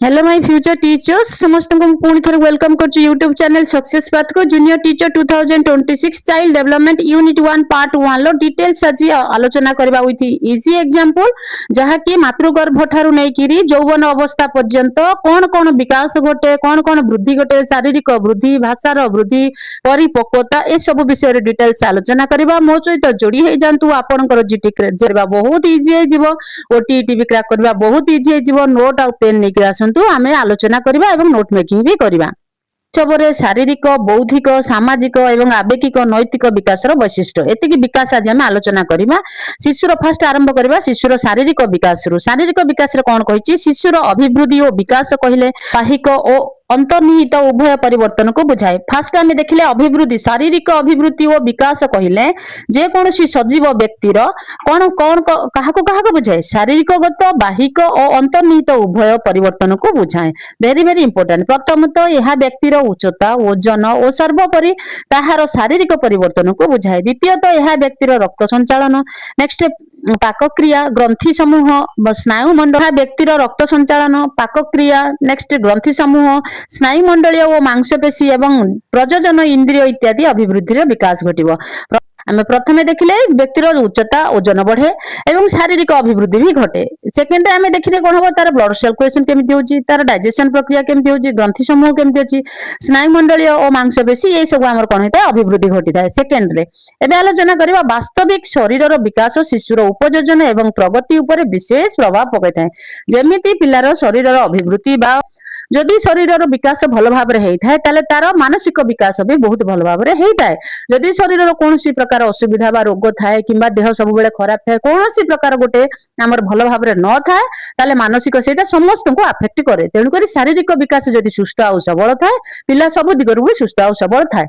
Hello my future teachers समस्त को पुणी थर वेलकम करछु यूट्यूब चैनल सक्सेस पाथ को junior teacher 2026 child development unit 1 part 1 लो डिटेल्स आज आलोचना करबा विथ इजी एग्जांपल जहा कि मातृगर्भ ठारू नै किरी यौवन अवस्था पर्यंत कोन कोन विकास घटे कोन वृद्धि घटे शारीरिक वृद्धि भाषार वृद्धि परिपक्वता ए सब विषय डिटेल्स आलोचना करबा मो सहित जोड़ी हे जानतु आपनकर जीटी क्रैक करबा बहुत इजी हे जिवो ओटीटी भी क्रैक करबा बहुत इजी हे जिवो नोट आ पेन नै आमे आलोचना करबा एवं नोट मेकिंग भी करबा। सबरे शारीरिक बौद्धिक सामाजिक एवं आवेगिक नैतिक विकास वैशिष्ट्य एतिकी विकास आज आम आलोचना करबा। शिशुर फास्ट आरंभ करबा शिशुर शारीरिक विकास कौन कहिछि शिशुर अभिवृद्धि और विकास कहले बाहिक और अंतर्निहित उभय परिवर्तन को बुझाए। फास्ट आम देखले अभिवृद्धि शारीरिक अभिवृद्धि और विकास कहले जे कौन सजीव व्यक्तिर कौन कौन क्या बुझाए शारीरिकगत बाहिक और अंतर्निहित उभय परिवर्तन को बुझाए। Very very important. प्रथमतः यह व्यक्तिर उच्चता ओजन और सर्वोपरि ताहार शारीरिक परिवर्तन को बुझाए। द्वितीयतः यह व्यक्तिर रक्त संचालन नेक्स्ट पाकक्रिया ग्रंथि समूह स्नायु मंडल व्यक्तिर रक्त संचालन पाकक्रिया नेक्स्ट ग्रंथि समूह स्नायु मंडलीय और मांसपेशी एवं प्रजनन इंद्रिय इत्यादि अभिवृद्धि विकास घटिबो। आमे प्रथमे देखिले व्यक्तिर उच्चता ओजन बढ़े एवं शारीरिक अभिवृद्धि भी घटे। सेकेंड आमे देखिले कोन हो तार ब्लड सर्कुलेशन केमिति होची तार डाइजेशन प्रक्रिया केमिति होची ग्रंथि समूह केमिति होची स्नायु मंडलीय और मांसपेशी ए सब हमर कोन होता अभिवृद्धि घटिता। सेकेंड रे एबे आलोचना करबा वास्तविक शरीरर विकास शिशुर उपयोजन एवं प्रगति ऊपर विशेष प्रभाव पकैଥାଏ। जेमिति पिलार शरीरर अभिवृद्धि बा जदि शरीरर विकास भल भाव रे हेइथाय ताले तार मानसिक विकास भी बहुत भल भाव रे हेइथाय। जदि शरीरर कोनोसी प्रकार असुविधा बा रोग थाए किंबा देह सब बेले खराब थाए कोनोसी प्रकार गोटे हमर भल भाव रे न थाए ताले मानसिक सेटा समस्त को अफेक्ट करे। तेनु करी शारीरिक विकास जदि सुस्थ आ सबल थाए पिला सब दिगरु भी सुस्थ आ सबल थाए।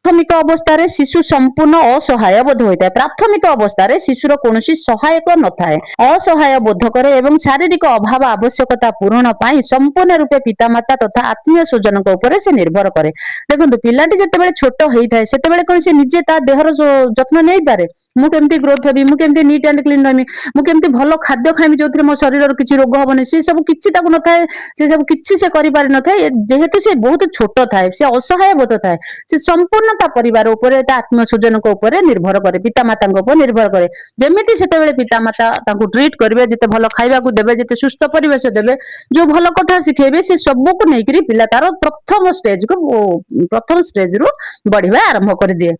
प्राथमिक अवस्था रे शिशु संपूर्ण असहाय बोध होता है। प्राथमिक अवस्था रे शिशुर कोनोसी सहायक न थाए असहाय बोध करे एवं शारीरिक अभाव आवश्यकता पूरण पाई संपूर्ण रूपे पितामाता तथा आत्मीय स्वजन को ऊपर से निर्भर करे। देखंतु पिलाटी जतेबेले छोट हेइ थाए सेतेबेले कोन से निजे ता देहर जत्न नै पारे मु केमती ग्रोथ हेबी मु केमती नीट एंड क्लीन रहमी मु केमती भलो खाद्य खाइमी जोथरे मो शरीर किछि रोग होबनी से सब किछि ताकु न थाए से सब किछि से करि पारि न थाए जेहेतु से बहुत छोट थाए से असहाय बोध थाए से संपूर्ण ता परिवार ऊपर ता आत्म स्वजन को ऊपर निर्भर करे पिता माता को ऊपर निर्भर करे। जेमिति सेतेबेले पिता माता ताकु ट्रीट करबे जते भलो खाइबा को देबे जते सुस्थ परिवेश देबे जो भलो कथा सिखेबे से सब को नै करी पिला तार प्रथम स्टेज रु बढ़िबा आरंभ कर दिए।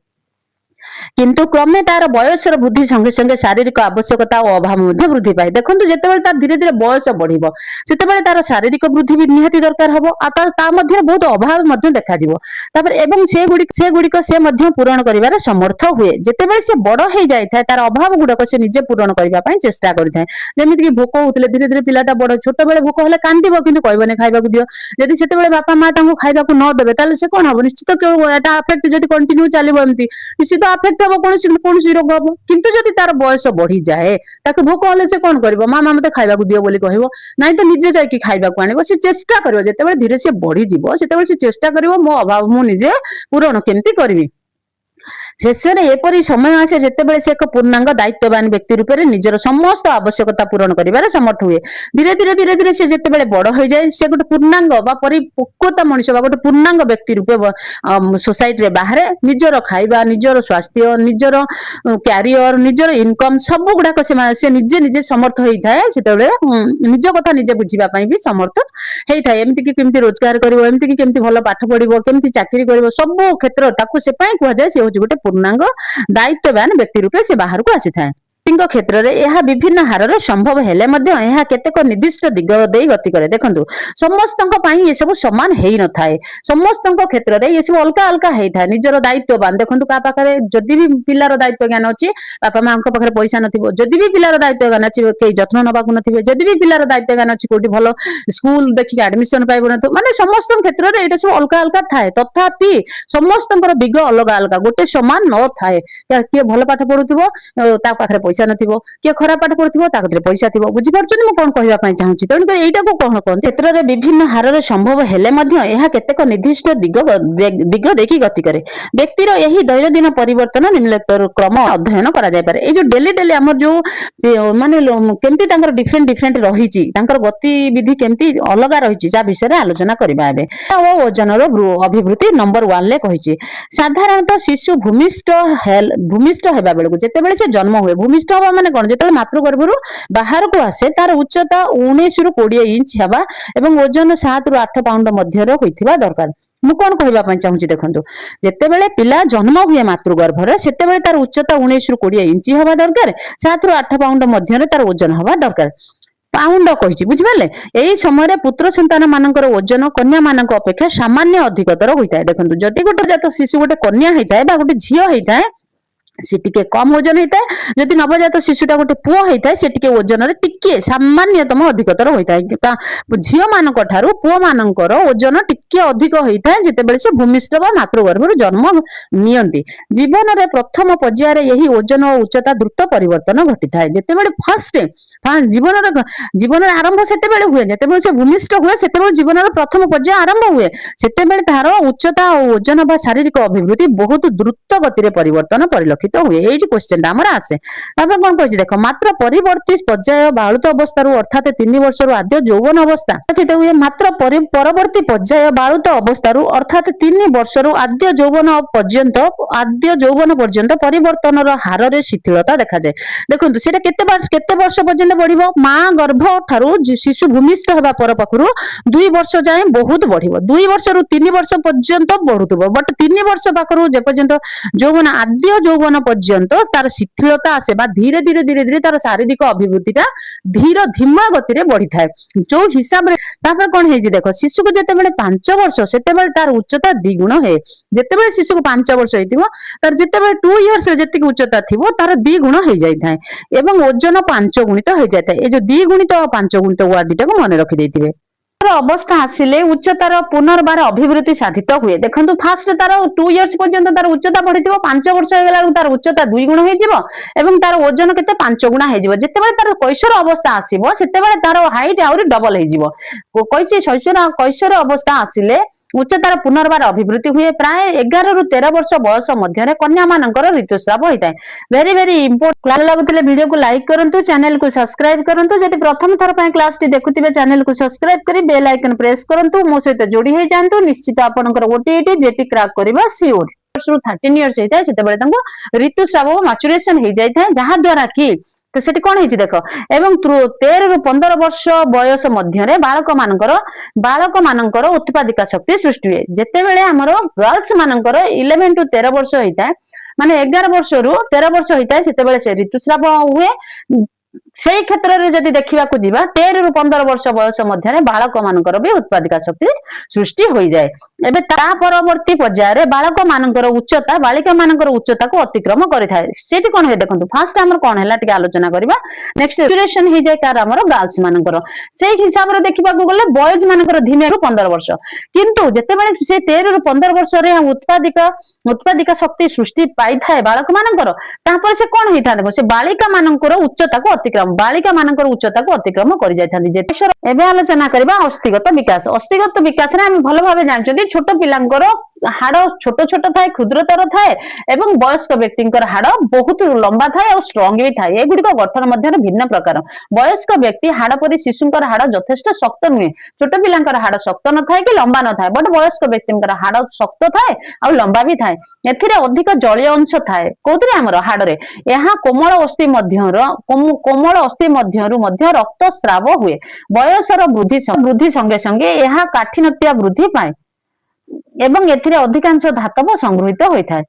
किंतु क्रमे तार बयसर वृद्धि संगे संगे शारीरिक आवश्यकता और अभाव मध्ये वृद्धि पाए। देखंतु जेतेबेले तार धीरे धीरे बयस बढ़िबो सेतेबेले तार शारीरिक वृद्धि भी निहाती दरकार हबो आ ता मध्ये बहुत अभाव मध्ये देखा जिवो तापर एवं से गुडिक से मध्ये पूरण करिवार समर्थ हुए। जेतेबेले से बड़ हे जाय थाए तार अभाव गुडक से निजे पूरण करिवा पई चेष्टा करिथाय। जेमिति कि भोक होतले धीरे धीरे पिलाटा बड़ छोट बेले भोक होले कांदिबो किंतु कहबने खाइबा को दियो जदि सेतेबेले बापा मां तांको खाइबा को न देबे ताले से कोन हबो निश्चित के एटा अफेक्ट जदि कंटिन्यू चालिबो एमती निश्चित अफेक्ट हबो कोनोसी रोग हबो। किंतु जदि तार बयस बढ़ी जाए ताके भोक होले से कोन करबो मामा मते खाइबा को दियो बोली कहबो नै तो निजे जाय कि खाइबा को आनिबो से चेष्टा करबो। जेतेबेले धीरे से बढ़ी जिवो सेतेबेले से चेष्टा करबो मो अभाव मु निजे पूर्ण केमती करबी। शेषରେ एपरि समय आसे जेतेबेले से एक पूर्णांग दायित्ववान व्यक्ति रूप में निजर समस्त आवश्यकता पूरण करिवार समर्थ हुए। धीरे धीरे से जेतेबेले बड़ हो जाए से गोटे पूर्णांग बा परिपक्वता मनुष्य बा गोटे पूर्णांग व्यक्ति रूप सोसाइटी रे बाहर निजर खाइबा निजर स्वास्थ्य निजर कैरियर निजर इनकम सब गुडाक से निजे निजे समर्थ होइथाय। सेतेबेले निज कथा निजे बुझिबा पई भी समर्थ हेइथाय। एमिति कि केमति रोजगार करिवो एमिति कि केमति भलो पाठ पढिवो केमति चाकरी करिवो सब क्षेत्र ताकू से पई कुआ जाय से गोटे पूर्णांग दायित्ववान व्यक्ति रूपे से बाहर को आसी थाए। क्षेत्र रे यह विभिन्न हार रे संभव हेले मध्य यह केतेक निर्दिष्ट दिग देई गति करे। देखंतु समस्तक पई ये सब समान हेई न थाए समस्तक क्षेत्र रे ये सब अलका अलका हेई थाए निजर दायित्ववान। देखंतु का पाखरे जदि भी पिलार दायित्व ज्ञान अछि बापा मां के पाखरे पैसा नथिबो जदि भी पिलार दायित्व ज्ञान अछि के जत्न नबा को नथिबे जदि भी पिलार दायित्व ज्ञान अछि कोठी भलो स्कूल देखि एडमिशन पाइबो न माने समस्त क्षेत्र रे एटा सब अलका अलका थाए तथापि समस्तकर दिग अलग अलग गोटे समान न थाए। के भलो पाठ पढुथिबो ता पाखरे पैसा नथिबो के खराब पाठ पढुथिबो ता कतरे पैसा थिबो बुझि परछन म कोन कहबा पई चाहूची तेणु कर एटा को कोन कोन क्षेत्र रे विभिन्न हार रे संभव हेले मध्य एहा केतेक निर्दिष्ट दिग देखि गति करे व्यक्तिर एही दैनन्दिन परिवर्तन निम्नलिखित क्रम अध्ययन करा जाय पारे ए जो डेली डेली हमर जो माने केमती तांकर डिफरेंट डिफरेंट रहिची तांकर गतिविधि केमती अलगा रहिची जा विषय रे आलोचना करबा एबे ओ ओजन रो अभिवृद्धि नंबर 1 ले कहिची साधारणतः शिशु भूमिष्ठ हेबा बेलको जेते बेले से जन्म हुए भूमिष्ठ होबा माने कोन जेते मातृगर्भरु बाहर को आसे तार उच्चता 19 रु 20 इंच हेबा एवं ओजन 7 रु 8 पाउंड मध्य रो होइथिबा दरकार मु कोन कहबा पई चाहूची देखंतु जेते बेले पिला जन्म हुए मातृगर्भरे सेते बेले तार उच्चता 19 रु 20 इंच हेबा दरकार 7 रु 8 पाउंड मध्य रे तार ओजन हेबा दरकार पाउंड कहिछि बुझिबाले एई समय रे पुत्र संतान मानकर ओजन कन्या मानक अपेक्षा सामान्य अधिकतर होइताय देखंतु जदि गोटे जात शिशु गोटे कन्या हेइताय बा गोटे झियो हेइताय से टिके कम ओजन होता जदि नवजात शिशुटा गोटे पुओ होता से टिके ओजन रे टिके सामान्यतम अधिकतर होता झियो मानक ठारू पुओ मानकर ओजन टिके अधिक होता है जेतेबेले से भूमिष्ठ बा मातृगर्भरु जन्म नियंती जीवन रे प्रथम पर्याय रे यही ओजन और उच्चता द्रुत परिवर्तन घटिथाय जेतेबेले फर्स्ट जीवन रे आरंभ सेतेबेले हुए जेतेबेले से भूमिष्ठ हुए सेतेबेले जीवन रे प्रथम पर्याय आरंभ हुए सेतेबेले तार उच्चता और ओजन बा शारीरिक अभिवृद्धि बहुत द्रुत गति रे परिवर्तन परिलक्षित हुए एठी क्वेश्चन हमर आसे तापर कोन कहछि देखो मात्र परिवर्ती पर्याय बालुत अवस्था रु अर्थात 3 वर्ष रु आद्य यौवन अवस्था किते हुए मात्र परवर्ती पर्याय बालुत अवस्था रु अर्थात 3 वर्ष रु आद्य यौवन पर्यंत परिवर्तन रो हार रे शिथिलता देखा जाय देखंतु सेटा केते वर्ष पर्यंत बढ़िबो मां गर्भ ठारू शिशु भूमिष्ठ हेबा पर पाखरु 2 वर्ष जाय बहुत बढ़िबो 2 वर्ष रु 3 वर्ष पर्यंत बढ़ुतबो बट 3 वर्ष पाखरु जे पर्यंत यौवन आद्य यौवन पर्यंत तार शिथिलता आसे बा धीरे धीरे तार शारीरिक अभिवृद्धिटा धीमा गति रे बढ़ी थाए जो हिसाब रे तापर कोन हे जे देखो शिशु को जते बेले 5 वर्ष सेते बेले तार उच्चता द्विगुण हे जते बेले शिशु को 5 वर्ष हेतिबो तार जते बेले 2 इयर्स रे जति उच्चता थिबो तार द्विगुण हे जाय थाए एवं ओजन 5 गुणित हे जाय थाए ए जो द्विगुणित 5 गुणित वर्ड को मन रखि देथिबे अवस्था आसिले उच्चतार पुनर्बार अभिवृद्धि साधित हुए देखंतु फास्ट तार 2 इयर्स पर्यंत तार उच्चता बढ़िथिबो 5 वर्ष हो गेला तार उच्चता 2 गुण हे जिवो एवं तार ओजन केते 5 गुणा हे जिवो जेतेबेले तार कैशोर अवस्था आसीबो सेतेबेले तार हाइट आउरी डबल हे जिवो कहिछि कैशोर अवस्था आसिले उच्चतार पुनर्बार अभिवृद्धि हुए प्राय 11 रु 13 वर्ष बयस मध्य कन्या मानकर ऋतुस्राव होता है वेरी वेरी इंपोर्टेंट क्लास लगुले वीडियो को लाइक करंतु चैनल को सब्सक्राइब करंतु जदि प्रथम थर पय क्लास टी देखुतिबे चैनल को सब्सक्राइब करी बेल आइकन प्रेस करंतु मो सहित जोड़ी हे जानतु निश्चित आपनकर ओटीटी जेटी क्रैक करबा सियोर 13 इयर्स हेता सेते बेले तंको ऋतुस्राव मैच्योरेशन हे जाय था जहा द्वारा की तो सेठी कोन हेछि देखो एवं 13 रु 15 वर्ष बयस मध्य रे बालक मानकर उत्पादिका शक्ति सृष्टि हुए जेते बेले हमर गर्ल्स मानकर 11 टू 13 वर्ष होइता माने 11 वर्ष रु 13 वर्ष होइता सेते बेले से ऋतुस्राव हुए सेही क्षेत्र रे जदि देखिबा को जीवा 13 रु 15 वर्ष बयस मध्य रे बालक मानकर भी उत्पादिका शक्ति सृष्टि होई जाय एबे ता परवर्ती पर्याय रे बालक मानकर उच्चता बालिका मानकर उच्चता को अतिक्रम करि थाए सेठी कोन हे देखंतु फास्ट हमर कोन हैला टिके आलोचना करबा नेक्स्ट ड्यूरेशन हे जाय कार हमर गर्ल्स मानकर सेही हिसाब रे देखिबा को गले बॉयज मानकर धीमे रु 15 वर्ष किंतु जते बेले से 13 रु 15 वर्ष रे उत्पादिका शक्ति सृष्टि पाई थाए बालक मानकर तापर से कोन हेता देखो से बालिका मानकर उच्चता को बालिका मानकर उच्चता को अतिक्रम करि जाय थांदी जेते एबे आलोचना करबा अस्थिगत विकास रे हम भलो भाबे जानचोदी छोट पिलांकर हाड़ छोट छोट थाए क्षुद्रतर थाए एवं वयस्क व्यक्तिंकर हाड़ बहुत लंबा थाए और स्ट्रांग भी थाए एगुड़िक गठन मध्य भिन्न प्रकार वयस्क व्यक्ति हाड़ परि शिशुंकर हाड़ यथेष्ट शक्त नुहे छोट पिलांकर हाड़ शक्त न थाए कि लंबा न थाए बट वयस्क व्यक्तिंकर हाड़ शक्त थाए और लंबा भी थाए एथिरे अधिक जलीय अंश थाए कोथरे हमर हाड़ रे यहा कोमल अस्थि मध्यरु मध्य रक्तस्राव हुए वयसर वृद्धि संगे संगे यहा काठिन्यता वृद्धि पाए एवं एथिरे अधिकांश धातव संग्रहित होइथाय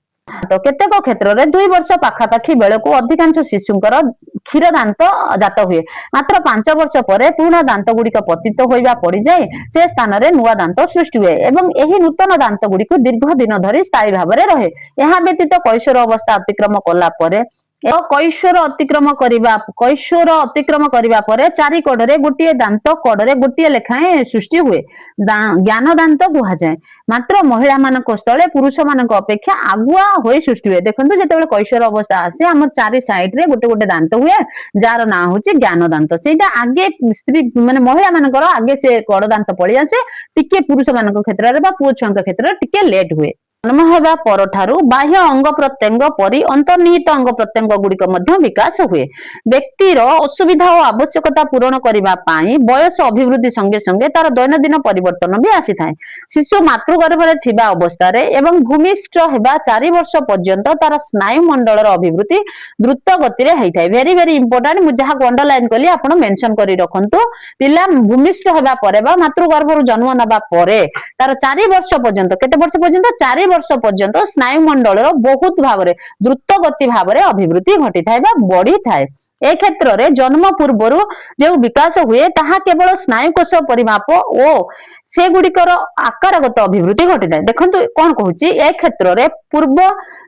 तो केतेक क्षेत्र रे 2 वर्ष पाखापाखी बेले को अधिकांश शिशुंकर क्षीर दांत जात हुए मात्र 5 वर्ष परे पुराना दांत गुड़िक पतित होइबा पड़ी जाए से स्थान रे नुआ दांत सृष्टि हुए एवं एही नूतन दांत गुड़िक दीर्घ दिन धरि स्थायी भाव रे रहे यहा व्यतीत कैशोर अवस्था अतिक्रम कला परे कैशोर अतिक्रम करने पर चारि कड़े गोटे दांत कड़े गोटे लेखाएं सृष्टि हुए ज्ञान दांत कुहाए मात्र महिला मान स्थले पुरुष मान अपेक्षा आगुआ हो सृष्टि हुए देखो जो कैशोर अवस्था आसे आम चारि साइड रे गोटे गोटे दांत हुए जार ना हूँ ज्ञान दांत से आगे स्त्री माने महिला मान आगे से कड़ दांत पड़ी आसे टिके पुरुष मान क्षेत्र में पुओ छुआ क्षेत्र में टिके लेट हुए जन्म हेबा परठारु बाह्य अंग प्रत्यंग परि अंतर्निहित अंग प्रत्यंग गुड़िक विकास हुए व्यक्तिर असुविधा और आवश्यकता पूरण करने बयस अभिवृद्धि संगे संगे तार दैनंदिन परिवर्तन भी आसी था शिशु मातृगर्भरे थिबा अवस्था एवं भूमिष्ठ हेबा 4 वर्ष पर्यंत तार स्नायु मंडल अभिवृद्धि द्रुत गति होता है वेरी वेरी इंपोर्टेंट मुझे जहाँ अंडरलाइन कली आप मेंशन कर रखु पिला भूमिष्ठ हेबा परे बा मातृगर्भर जन्म नबा परे तार 4 वर्ष पर्यंत केते वर्ष पर्यंत 4 वर्ष पर्यंत स्नायु मंडल बहुत भाव द्रुत गति भाव अभिवृद्धि घटी था बढ़ी थाए ए क्षेत्र में जन्म पूर्व जो विकास हुए ताहा केवल स्नायुकोश परिमाप और से गुड़िकर आकारगत अभिवृद्धि घटी था देखो कौन कहूँ ए क्षेत्र में पूर्व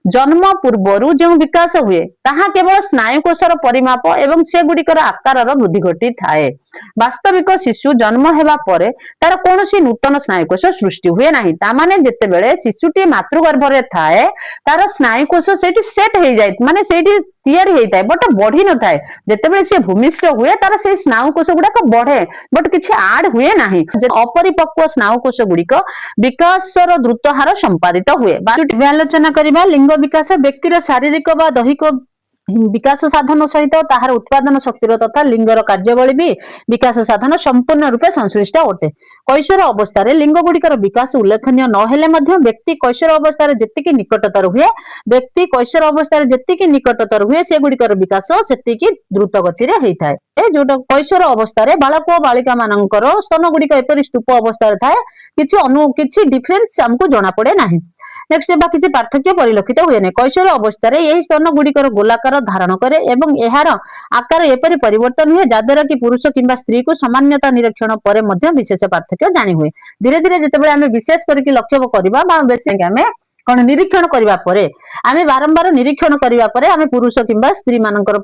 जन्म पूर्व जो विकास हुए ताहा केवल स्नायुकोशर परिमाप एवं से गुड़िकर आकार वृद्धि घटी थाए वास्तविक शिशु जन्म हेबा परे तार कौन नूतन स्नायुकोश सृष्टि हुए ना ताने जितेबले शिशुटी मातृगर्भरे थाए तार स्नायुकोश से सेट हो जाए माने सेठी तैयारी होता है बट बढ़ी न थाए जितेबले से भूमिष्ठ हुए तार से स्नायुकोश गुड़ाक बढ़े बट किसी आड हुए ना अपरिपक्व स्नायुकोश गुड़िक विकासर द्रुत हार संपादित हुए आलोचना करबा लिंग विकास व्यक्तिर शारीरिक व दैहिक विकास साधन सहित ताहार उत्पादन शक्तिर तथा लिंगर कार्यवली भी विकास साधन संपूर्ण रूपे संश्लिष्ट अटे कैशोर अवस्था लिंग गुड़िकर विकास उल्लेखनीय न व्यक्ति कैशोर अवस्था जेतिकी निकटतर हुए व्यक्ति कैशोर अवस्था जेतिकी निकटतर हुए से गुड़िकर विकास सेतिकी द्रुत गति होता है जो कैशोर अवस्था बालक और बालिका मानकर स्तन गुड़िक एपरी स्तूप अवस्था थाए किसी डिफरेन्स आमको जना पड़े ना नेक्स्ट किसी पार्थक्य परिलक्षित हुए नहीं कैशोर अवस्था यही स्तन गुड़िकर गोलाकार धारण करे एवं यार आकार एपरी परिवर्तन हुए जहाद्वारा कि पुरुष किंबा स्त्री को सामान्यता निरीक्षण पर विशेष पार्थक्य जानी हुए धीरे धीरे जितेबाला आम विशेष करके लक्ष्य करवा बेसी आम कौन निरीक्षण करबा परे आमे बारंबार निरीक्षण करबा परे आमे पुरुष किंबा स्त्री मानकर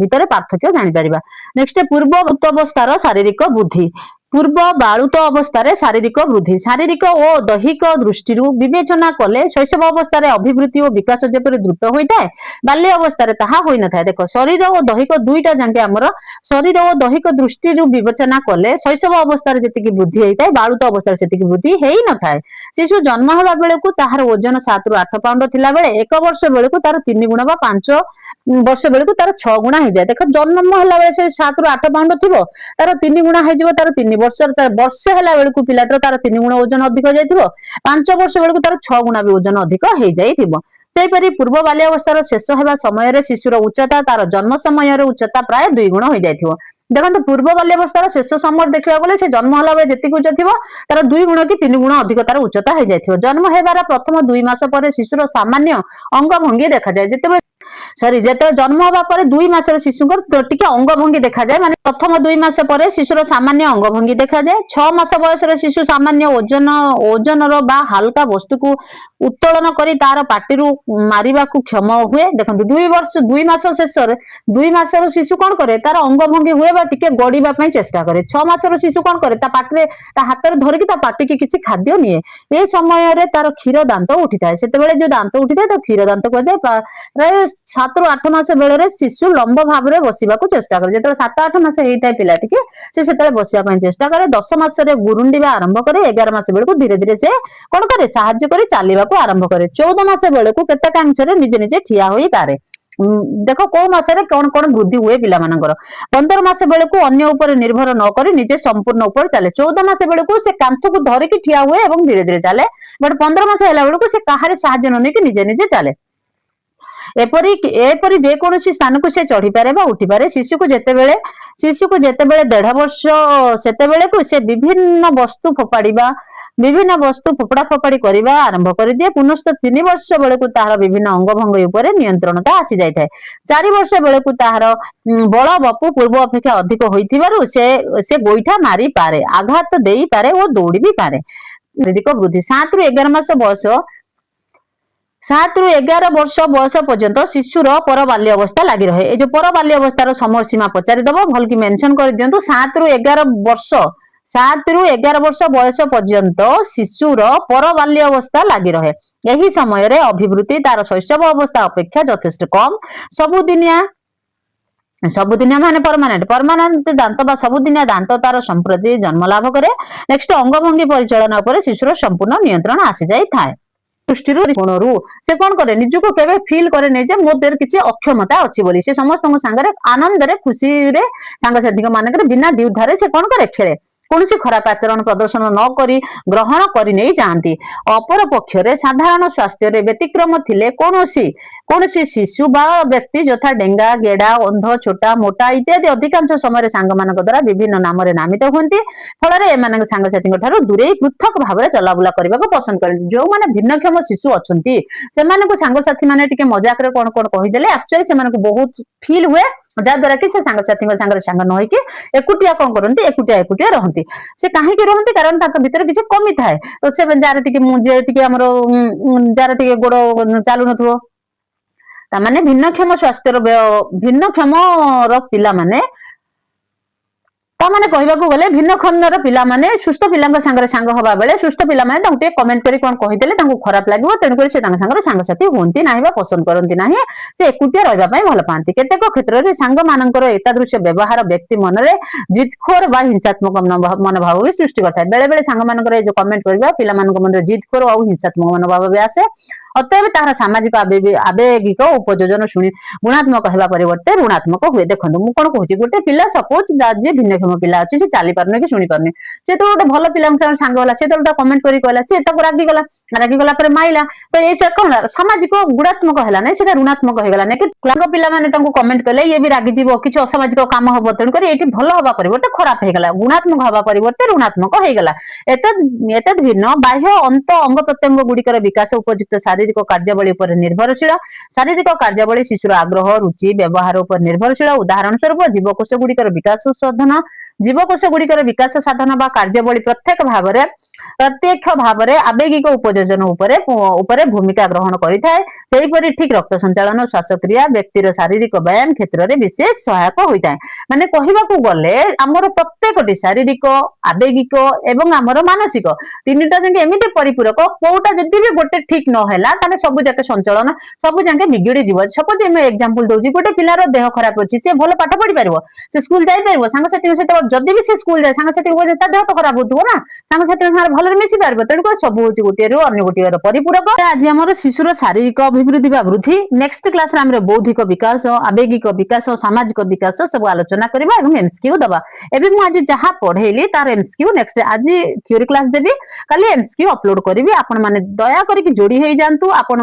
भितर पार्थक्य जानि परिबा नेक्स्ट पूर्व अवस्थार शारीरिक बुद्धि पूर्व बालुत अवस्था शारीरिक वृद्धि शारीरिक और दैहिक दृष्टि विवेचना कले शैशव अवस्था अभिवृद्धि और विकास जपरी द्रुत होता है बाल्य अवस्था ताहा होई न थाए देखो शरीर और दैहिक दुईटा जांगे आमर शरीर और दैहिक दृष्टि विवेचना कले शैशव अवस्था जी वृद्धि होता है बालुत अवस्था से वृद्धि हो न थाए शिशु जन्म होगा बेले ताहार ओजन 7 ରୁ 8 पाउंड थिला बेले 1 वर्ष बेले तार 3 गुण बा 5 वर्ष बेले तार 6 गुणा हो जाए देख जन्म होला बेले से 7 ରୁ 8 पाउंड थिबो तार 3 गुणा हो जिवो तार 3 वर्ष है बेलू पिलाटर तार 3 गुण ओजन अधिक हो जाए 5 वर्ष बेलू तार 6 गुणा भी ओजन अधिक हो जापरी पूर्व बाल्य अवस्थार शेष होगा समय शिशुर उच्चता तार जन्म समय उच्चता प्राय 2 गुण हो जाए देखो पूर्व बाल्यावस्थार शेष समय देखा गले से जन्म होला बेले जेतिक उच्च थिबो तार 2 गुण कि 3 गुण अधिक तार उच्चता हो जाए जन्म हेबार प्रथम 2 मास पर शिशुर सामान्य अंग भंगी देखा जाए जिते सॉरी जेते जन्म होगा पर 2 मासर शिशुकर टिके अंग भंगी देखा जाए माने प्रथम 2 मास पर शिशुर सामान्य अंग भंगी देखा जाए 6 मास बयस शिशु सामान्य ओजनर बा हल्का वस्तु को उत्तोलन करी तार पाटी मारिबा को क्षम हुए देखो 2 मास शेष 2 मासर शिशु कौन करे तार अंग भंगी हुए बा टिके गड़ीबा पई चेष्टा करे 6 मासर शिशु कौन करे ता पाटरे ता हाथ धरिकी ता पाटी की किछि खाद्य निए ए समय रे तार क्षीर दांत उठी थाए सेते बेले जो दांत उठी थाए तो क्षीर दांत को जाए प्राय 7 ରୁ 8 मास बेले शिशु लंब भाव में बसवा चेष्टा करे जो 7-8 मास होता है पिला टिके से बसवा चेष्टा करे 10 मास गुरुंडा आरंभ करे 11 मास बेलू धीरे धीरे से कौन करे साहाଯ୍य करे चलवा आरंभ करे 14 मास बेलू केतेक अंशरे निजे निजे ठिया होई पारे देखो कौ मासरे कौन कौन वृद्धि हुए पिला मानकर 15 मास बेलू अन्य ऊपर निर्भर न करी निजे संपूर्ण ऊपर चले 14 मास बेलू से कांथ को धरिकी ठिया हुए और धीरे धीरे चले बट 15 मास है बेलू से कहार साहाଯ୍य न नहीं निजे निजे चले एपरी जेकोसी स्थान को से चढ़ी पारे बा उठी पारे शिशु को जेतेबेले 1.5 वर्ष सेतेबेले को से विभिन्न वस्तु फोपाड़ीबा विभिन्न वस्तु फोपड़ा फोपाड़ी करबा आरंभ कर दिए पुनश्च 3 वर्ष बेले को तार विभिन्न अंग भंग ऊपर नियंत्रणता आसी जाय थाए 4 वर्ष बेले को तार बल बपु पूर्व अपेक्षा अधिक होइथिबारु से गोइठा मारी पारे आघात देई पारे और दौड़ी भी पारे शारीरिक वृद्धि 7 ରୁ 11 मास बयस सात रु 11 वर्ष बयस पर्यंत शिशुर पर बाल्य अवस्था लगी रहे। ये जो पर बाल्य अवस्थार समय सीमा पचारिदेव भल कि मेंशन कर दिंतु 7 रु 11 वर्ष 7 रु 11 वर्ष बयस पर्यंत शिशुर पर बाल्य अवस्था लगी रहे। यही समय अभिवृद्धि तार शैशव अवस्था अपेक्षा यथेष्ट कम। सबुदिनिया माने परमानेंट दांत बा सबुदिनिया दांत तार संप्रति जन्म लाभ करे। नेक्स्ट अंगभंगी परिचालन उपर शिशुर संपूर्ण नियंत्रण आसी जाई थाए। दृष्टि गुणरू से कौन करे निजको केबे फील करे नै जे मो देर किछि अक्षमता अछि बोली से समस्त संगे आनंद रे खुशी रे सांग साथी मानकर बिना द्विधारे से कौन करे खेले कौन खराब आचरण प्रदर्शन न करी ग्रहण कर नहीं जाती। अपर पक्षरे साधारण स्वास्थ्य व्यतिक्रम थिले कौन शिशु बा व्यक्ति यथा डेंगा गेड़ा अंध छोटा मोटा इत्यादि अधिकांश समय सांग मान द्वारा विभिन्न नाम नामित होती। फल एम सांगसाथी दूरे पृथक भाव चलाबुला करने को पसंद कर जो मैंने भिन्नक्षम शिशु अच्छा से सांगसाथी मैंने मजाक कौन कौन कहीदे एक्चुअली से बहुत फील हुए जहाद्वारा कि सांगसाथी सांग न होइकी एकुटिया कौन करती एकुटिया रहती से कहीं रहती कारण भितर किसी कमी थाए तो से जार जार गोड़ चलु न ताने भिन्नक्षम स्वास्थ्य भिन्नक्षम पिला माने ताने कहवाक गले भिन्नक्षमर पिला माने सुस्थ पिला सांग हवा बेले सुस्थ पिला माने तांको कमेंट करी कोन कहिदेले तांको खराब लागो तेणुकर से सांगसाथी होती ना पसंद करती ना से एकुटिया रहिबा पई भल पाती। केतेक क्षेत्र में सांग मानकर एतादृश व्यवहार व्यक्ति मन में जिदखोर बा हिंसात्मक मनोभाव भी सृष्टि करता है। बेले बेले सांग मानकर जो कमेंट करबा पिला मान मन जिदखोर और हिंसात्मक मनोभाव भी आसे। अतएव तार सामाजिक आवेगिक उपयोजन शुणी गुणात्मक होगा परिवर्ते ऋणात्मक हुए। देखो मुझे कौन कहूँ गोटे पिला सपोज जे भिन्नक्षम पिला अच्छी से चली पारे कि शुणी पारे से तो गोटे भल पिला सांगला से तो कमेंट करी कहला सी रागिगला माइला तो ये कौन सामाजिक गुणात्मक है ना से ऋणात्मक होगा ना कि पिला कमेंट कले ये भी रागिज किसी असामाजिक काम हम तेणुक ये भल हवा परिवर्ते खराब होगा गुणात्मक हवा परिवर्ते ऋणात्मक होगा। एतद भिन्न बाह्य अंत अंग प्रत्यंग गुड़िकर विकास उपयुक्त शारीरिक कार्यावली उपर निर्भरशील। शारीरिक कार्यावली शिशुर आग्रह रुचि व्यवहार उपर निर्भरशील। उदाहरण स्वरूप जीवकोश गुड़िकर विकास साधन जीवकोश गुड़िकर विकास साधन बा कार्यावली प्रत्यक्ष भाव आवेगिक उपयोजन उपरे भूमिका ग्रहण करिथाए। ठीक रक्त संचालन श्वासक्रिया व्यक्तिर शारीरिक व्यायाम क्षेत्र में विशेष सहायक होता है। माने कहवाकू गले आमर प्रत्येकटी शारीरिक आवेगिक एवं आमर मानसिक तीनटा जाके एमती परिपूरक कोटा जदि भी गोटे ठीक नहला ताने सब जाके संचालन सब जाके बिगड़ी जीव। सपोज मैं एग्जांपल दउची गोटे पिलार देह खराब अछि से भलो पाठ पढ़ी परिबो से स्कूल जाई परिबो सांगसाथी सहित जदि भी से स्कूल जाए सांगसाथी हो ता देह तो खराब होतबो ना सांगसाथी साथ भलरे मिसी पारबो तेणुक सब होची गोटे रु अन्य गोटे परिपूरक। आज हमर शिशुर शारीरिक अभिवृद्धि बा वृद्धि नेक्स्ट क्लास रे हमर बौद्धिक विकास आवेगिक विकास सामाजिक विकास सब आलोचना करबा एवं एमसीक्यू दबा। एबे मु आज जहा पढेली तार एमसीक्यू नेक्स्ट आज थ्योरी क्लास देबी काली एमसीक्यू अपलोड करबी। आपण माने दया करी जोड़ी होई जानतु आपण